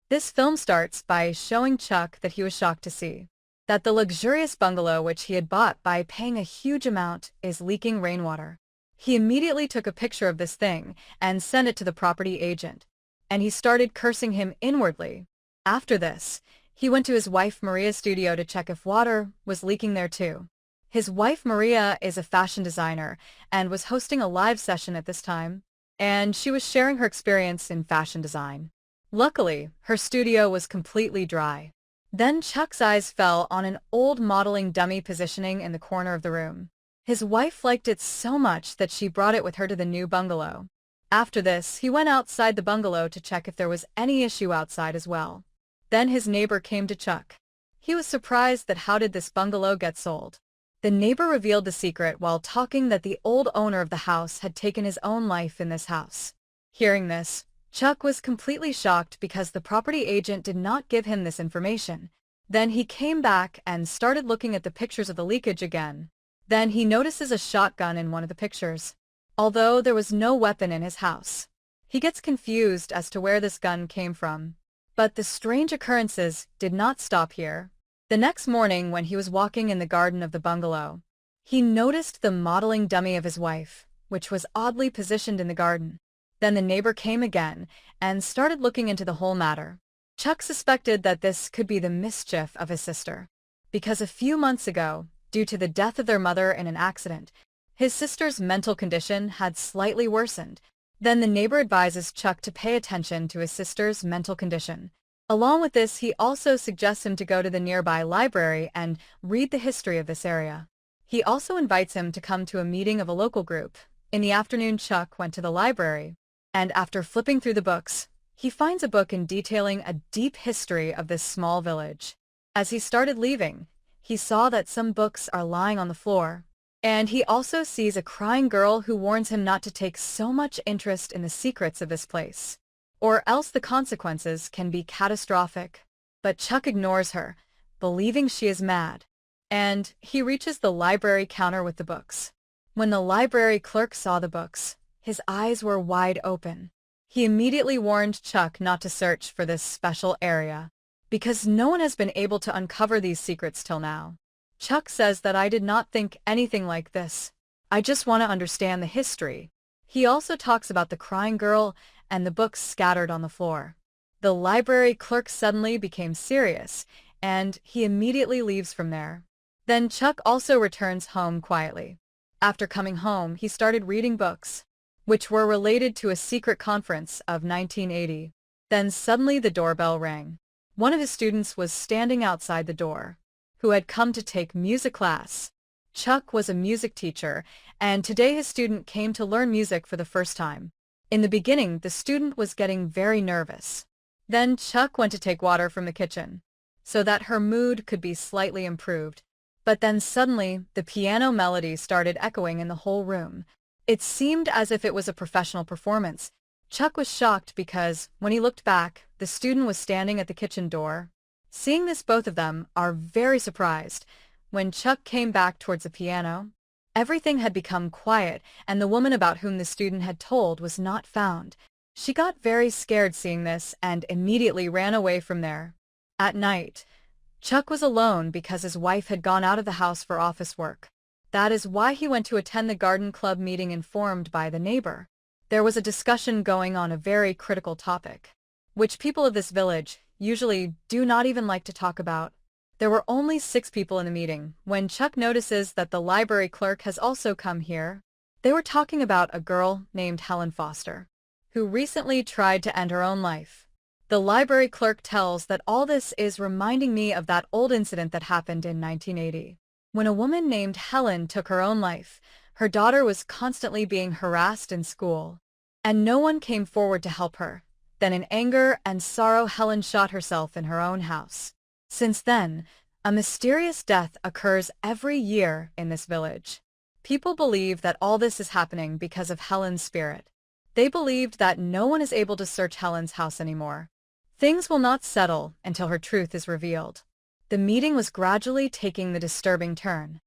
This film starts by showing Chuck that he was shocked to see that the luxurious bungalow which he had bought by paying a huge amount is leaking rainwater. He immediately took a picture of this thing and sent it to the property agent, and he started cursing him inwardly. After this, he went to his wife Maria's studio to check if water was leaking there too. His wife Maria is a fashion designer and was hosting a live session at this time, and she was sharing her experience in fashion design. Luckily, her studio was completely dry. Then Chuck's eyes fell on an old modeling dummy positioning in the corner of the room. His wife liked it so much that she brought it with her to the new bungalow. After this, he went outside the bungalow to check if there was any issue outside as well. Then his neighbor came to Chuck. He was surprised that how did this bungalow get sold. The neighbor revealed the secret while talking that the old owner of the house had taken his own life in this house. Hearing this, Chuck was completely shocked because the property agent did not give him this information. Then he came back and started looking at the pictures of the leakage again. Then he notices a shotgun in one of the pictures, although there was no weapon in his house. He gets confused as to where this gun came from. But the strange occurrences did not stop here. The next morning when he was walking in the garden of the bungalow, he noticed the modeling dummy of his wife, which was oddly positioned in the garden. Then the neighbor came again and started looking into the whole matter. Chuck suspected that this could be the mischief of his sister, because a few months ago, due to the death of their mother in an accident, his sister's mental condition had slightly worsened. Then the neighbor advises Chuck to pay attention to his sister's mental condition. Along with this, he also suggests him to go to the nearby library and read the history of this area. He also invites him to come to a meeting of a local group. In the afternoon, Chuck went to the library, and after flipping through the books, he finds a book in detailing a deep history of this small village. As he started leaving, he saw that some books are lying on the floor, and he also sees a crying girl who warns him not to take so much interest in the secrets of this place, or else the consequences can be catastrophic. But Chuck ignores her, believing she is mad, and he reaches the library counter with the books. When the library clerk saw the books, his eyes were wide open. He immediately warned Chuck not to search for this special area, because no one has been able to uncover these secrets till now. Chuck says that I did not think anything like this. I just want to understand the history. He also talks about the crying girl and the books scattered on the floor. The library clerk suddenly became serious, and he immediately leaves from there. Then Chuck also returns home quietly. After coming home, he started reading books, which were related to a secret conference of 1980. Then suddenly the doorbell rang. One of his students was standing outside the door, who had come to take music class. Chuck was a music teacher, and today his student came to learn music for the first time. In the beginning, the student was getting very nervous. Then Chuck went to take water from the kitchen, so that her mood could be slightly improved. But then suddenly, the piano melody started echoing in the whole room. It seemed as if it was a professional performance. Chuck was shocked because, when he looked back, the student was standing at the kitchen door. Seeing this, both of them are very surprised. When Chuck came back towards the piano, everything had become quiet, and the woman about whom the student had told was not found. She got very scared seeing this and immediately ran away from there. At night, Chuck was alone because his wife had gone out of the house for office work. That is why he went to attend the garden club meeting informed by the neighbor. There was a discussion going on a very critical topic, which people of this village usually do not even like to talk about. There were only 6 people in the meeting when Chuck notices that the library clerk has also come here. They were talking about a girl named Helen Foster, who recently tried to end her own life. The library clerk tells that all this is reminding me of that old incident that happened in 1980. When a woman named Helen took her own life, her daughter was constantly being harassed in school, and no one came forward to help her. Then in anger and sorrow, Helen shot herself in her own house. Since then, a mysterious death occurs every year in this village. People believe that all this is happening because of Helen's spirit. They believed that no one is able to search Helen's house anymore. Things will not settle until her truth is revealed. The meeting was gradually taking the disturbing turn.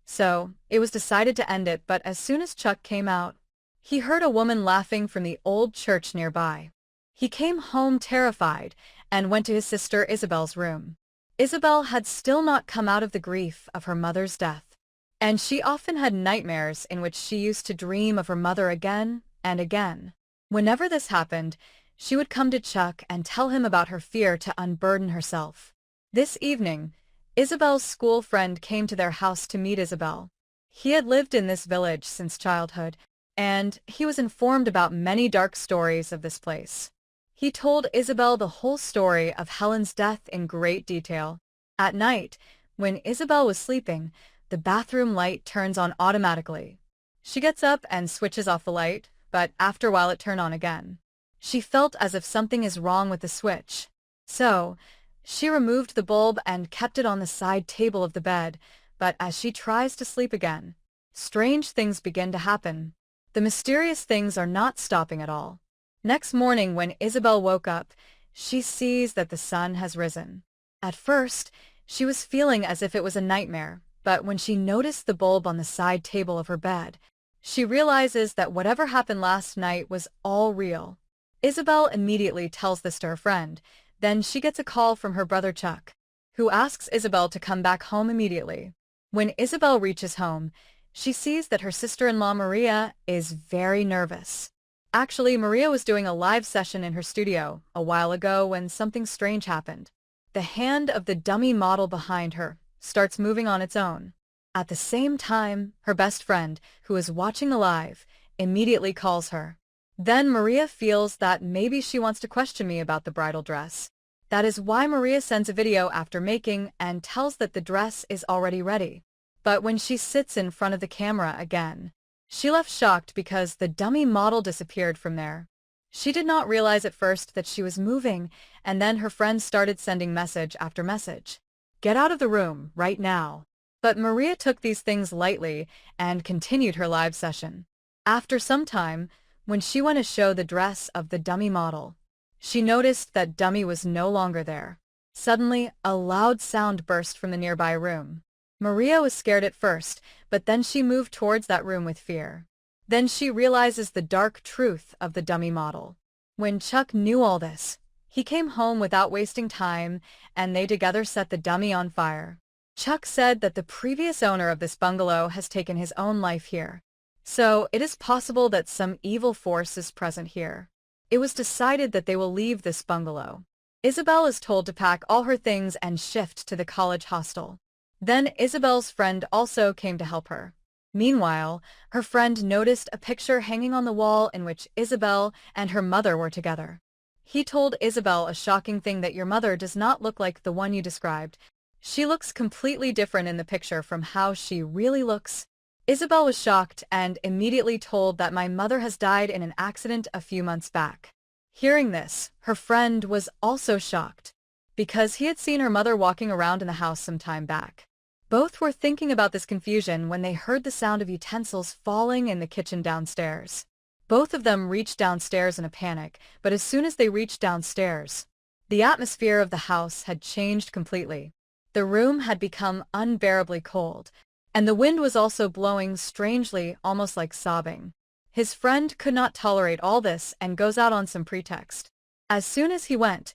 So, it was decided to end it, but as soon as Chuck came out, he heard a woman laughing from the old church nearby. He came home terrified and went to his sister Isabel's room. Isabel had still not come out of the grief of her mother's death, and she often had nightmares in which she used to dream of her mother again and again. Whenever this happened, she would come to Chuck and tell him about her fear to unburden herself. This evening, Isabel's school friend came to their house to meet Isabel. He had lived in this village since childhood, and he was informed about many dark stories of this place. He told Isabel the whole story of Helen's death in great detail. At night, when Isabel was sleeping, the bathroom light turns on automatically. She gets up and switches off the light, but after a while it turned on again. She felt as if something is wrong with the switch. So, she removed the bulb and kept it on the side table of the bed, but as she tries to sleep again, strange things begin to happen. The mysterious things are not stopping at all. Next morning when Isabel woke up, she sees that the sun has risen. At first, she was feeling as if it was a nightmare, but when she noticed the bulb on the side table of her bed, she realizes that whatever happened last night was all real. Isabel immediately tells this to her friend. Then she gets a call from her brother Chuck, who asks Isabel to come back home immediately. When Isabel reaches home, she sees that her sister-in-law Maria is very nervous. Actually, Maria was doing a live session in her studio a while ago when something strange happened. The hand of the dummy model behind her starts moving on its own. At the same time, her best friend, who is watching the live, immediately calls her. Then Maria feels that maybe she wants to question me about the bridal dress. That is why Maria sends a video after making and tells that the dress is already ready. But when she sits in front of the camera again, she left shocked because the dummy model disappeared from there. She did not realize at first that she was moving, and then her friends started sending message after message. Get out of the room, right now. But Maria took these things lightly and continued her live session. After some time, when she went to show the dress of the dummy model, she noticed that dummy was no longer there. Suddenly, a loud sound burst from the nearby room. Maria was scared at first, but then she moved towards that room with fear. Then she realizes the dark truth of the dummy model. When Chuck knew all this, he came home without wasting time, and they together set the dummy on fire. Chuck said that the previous owner of this bungalow has taken his own life here. So, it is possible that some evil force is present here. It was decided that they will leave this bungalow. Isabel is told to pack all her things and shift to the college hostel. Then Isabel's friend also came to help her. Meanwhile, her friend noticed a picture hanging on the wall in which Isabel and her mother were together. He told Isabel a shocking thing, that your mother does not look like the one you described. She looks completely different in the picture from how she really looks. Isabel was shocked and immediately told that my mother has died in an accident a few months back. Hearing this, her friend was also shocked, because he had seen her mother walking around in the house some time back. Both were thinking about this confusion when they heard the sound of utensils falling in the kitchen downstairs. Both of them reached downstairs in a panic, but as soon as they reached downstairs, the atmosphere of the house had changed completely. The room had become unbearably cold, and the wind was also blowing strangely, almost like sobbing. His friend could not tolerate all this and goes out on some pretext. As soon as he went,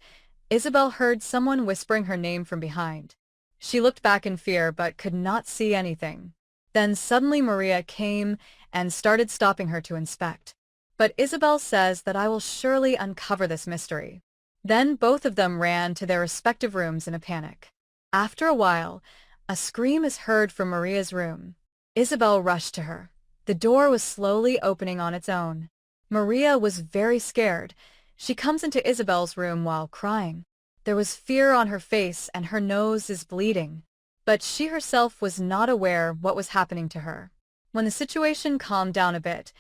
Isabel heard someone whispering her name from behind. She looked back in fear but could not see anything. Then suddenly Maria came and started stopping her to inspect. But Isabel says that I will surely uncover this mystery. Then both of them ran to their respective rooms in a panic. After a while, a scream is heard from Maria's room. Isabel rushed to her. The door was slowly opening on its own. Maria was very scared. She comes into Isabel's room while crying. There was fear on her face and her nose is bleeding. But she herself was not aware what was happening to her. When the situation calmed down a bit,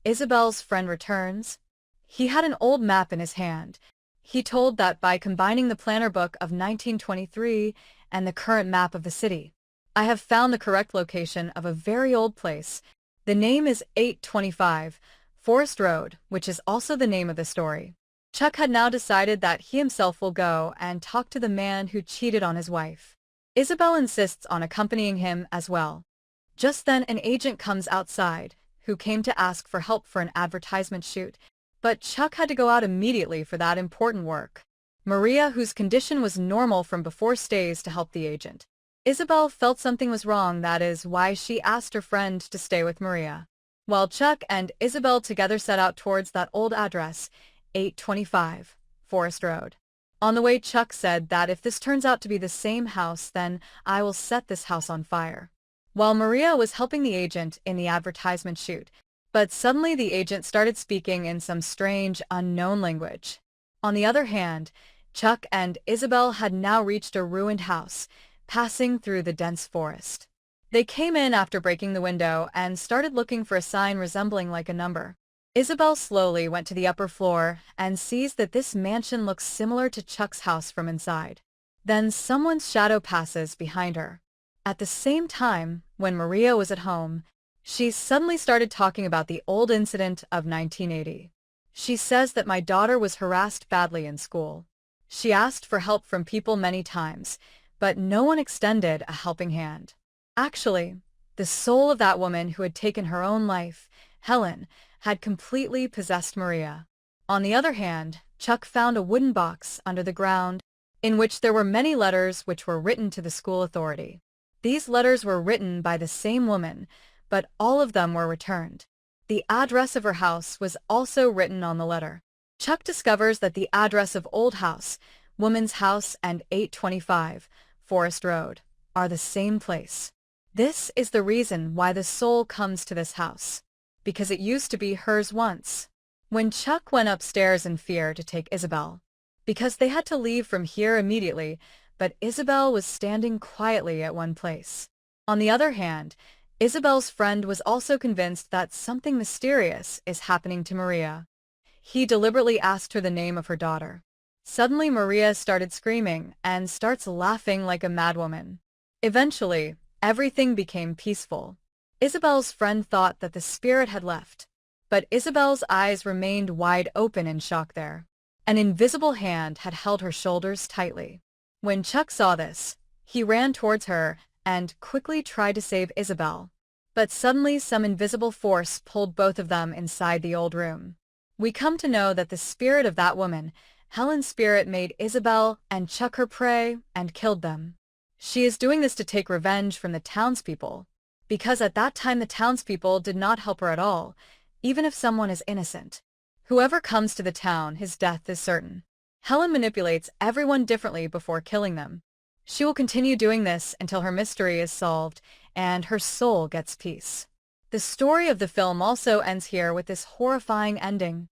Isabel's friend returns. He had an old map in his hand. He told that by combining the planner book of 1923 and the current map of the city, I have found the correct location of a very old place. The name is 825 Forest Road, which is also the name of the story. Chuck had now decided that he himself will go and talk to the man who cheated on his wife. Isabel insists on accompanying him as well. Just then an agent comes outside, who came to ask for help for an advertisement shoot, but Chuck had to go out immediately for that important work. Maria, whose condition was normal from before, stays to help the agent. Isabel felt something was wrong, that is why she asked her friend to stay with Maria. While Chuck and Isabel together set out towards that old address, 825 Forest Road. On the way, Chuck said that if this turns out to be the same house, then I will set this house on fire. While Maria was helping the agent in the advertisement shoot, but suddenly the agent started speaking in some strange, unknown language. On the other hand, Chuck and Isabel had now reached a ruined house, passing through the dense forest. They came in after breaking the window and started looking for a sign resembling like a number. Isabel slowly went to the upper floor and sees that this mansion looks similar to Chuck's house from inside. Then someone's shadow passes behind her. At the same time, when Maria was at home, she suddenly started talking about the old incident of 1980. She says that my daughter was harassed badly in school. She asked for help from people many times, but no one extended a helping hand. Actually, the soul of that woman who had taken her own life, Helen, had completely possessed Maria. On the other hand, Chuck found a wooden box under the ground in which there were many letters which were written to the school authority. These letters were written by the same woman, but all of them were returned. The address of her house was also written on the letter. Chuck discovers that the address of Old House, Woman's House, and 825 Forest Road are the same place. This is the reason why the soul comes to this house, because it used to be hers once. When Chuck went upstairs in fear to take Isabel, because they had to leave from here immediately, but Isabel was standing quietly at one place. On the other hand, Isabel's friend was also convinced that something mysterious is happening to Maria. He deliberately asked her the name of her daughter. Suddenly Maria started screaming and starts laughing like a madwoman. Eventually, everything became peaceful. Isabel's friend thought that the spirit had left, but Isabel's eyes remained wide open in shock there. An invisible hand had held her shoulders tightly. When Chuck saw this, he ran towards her and quickly tried to save Isabel. But suddenly some invisible force pulled both of them inside the old room. We come to know that the spirit of that woman, Helen's spirit, made Isabel and Chuck her prey and killed them. She is doing this to take revenge from the townspeople, because at that time the townspeople did not help her at all, even if someone is innocent. Whoever comes to the town, his death is certain. Helen manipulates everyone differently before killing them. She will continue doing this until her mystery is solved and her soul gets peace. The story of the film also ends here with this horrifying ending.